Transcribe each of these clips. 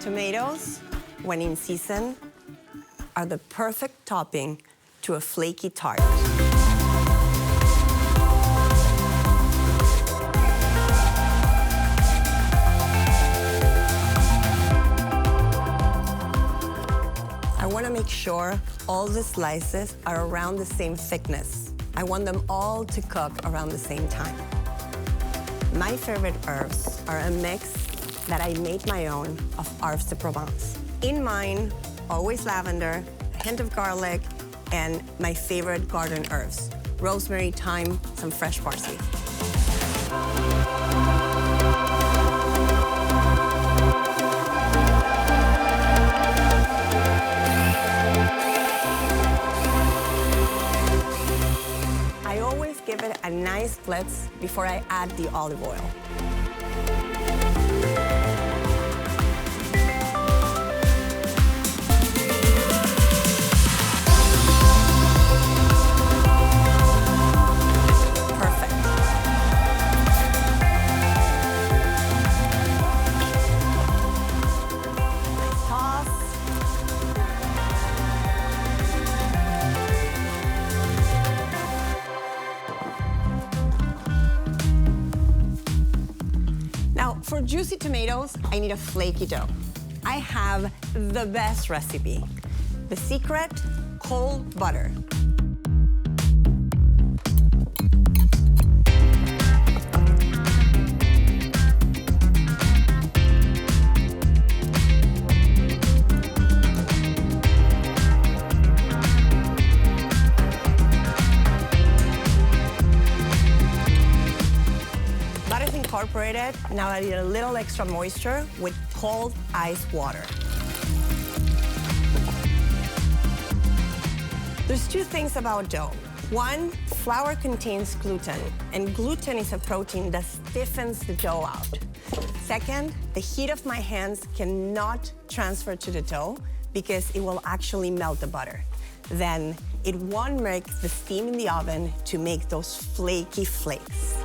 Tomatoes, when in season, are the perfect topping to a flaky tart. I want to make sure all the slices are around the same thickness. I want them all to cook around the same time. My favorite herbs are a mix that I made my own of Herbes de Provence. In mine, always lavender, a hint of garlic, and my favorite garden herbs, rosemary, thyme, some fresh parsley. I always give it a nice blitz before I add the olive oil. For juicy tomatoes, I need a flaky dough. I have the best recipe. The secret, cold butter. Incorporated. Now I need a little extra moisture with cold ice water. There's two things about dough. One, flour contains gluten, and gluten is a protein that stiffens the dough out. Second, the heat of my hands cannot transfer to the dough because it will actually melt the butter. Then it won't make the steam in the oven to make those flaky flakes.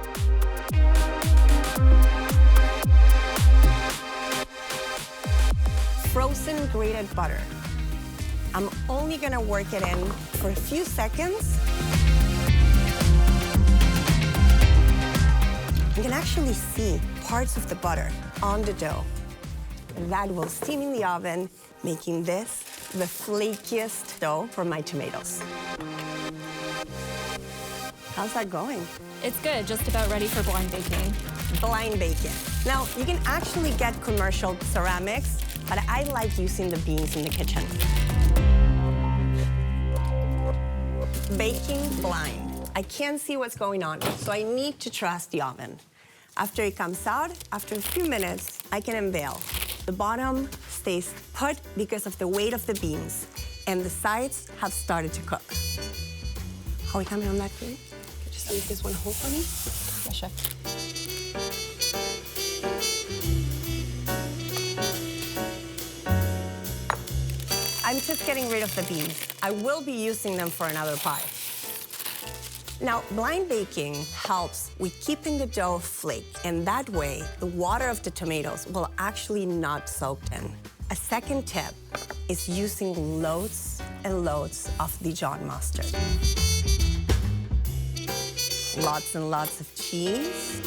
Frozen grated butter. I'm only gonna work it in for a few seconds. You can actually see parts of the butter on the dough. That will steam in the oven, making this the flakiest dough for my tomatoes. How's that going? It's good, just about ready for blind baking. Blind baking. Now, you can actually get commercial ceramics, but I like using the beans in the kitchen. Baking blind. I can't see what's going on, so I need to trust the oven. After it comes out, after a few minutes, I can unveil. The bottom stays put because of the weight of the beans, and the sides have started to cook. Are we coming on that food? Could you just leave this one whole for me? Yeah, chef. I'm just getting rid of the beans. I will be using them for another pie. Now, blind baking helps with keeping the dough flake, and that way, the water of the tomatoes will actually not soak in. A second tip is using loads and loads of Dijon mustard. Lots and lots of cheese.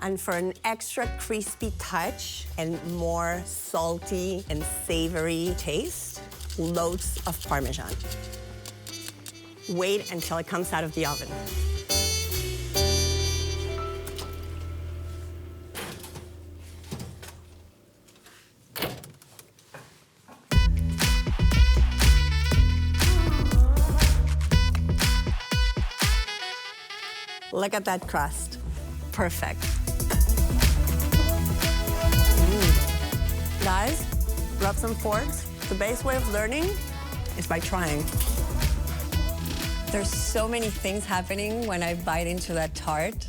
And for an extra crispy touch and more salty and savory taste, loads of Parmesan. Wait until it comes out of the oven. Look at that crust. Perfect. Guys, grab some forks. The best way of learning is by trying. There's so many things happening when I bite into that tart.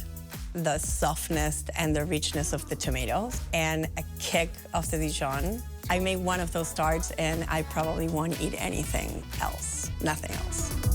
the softness and the richness of the tomatoes and a kick of the Dijon. I made one of those tarts and I probably won't eat anything else, nothing else.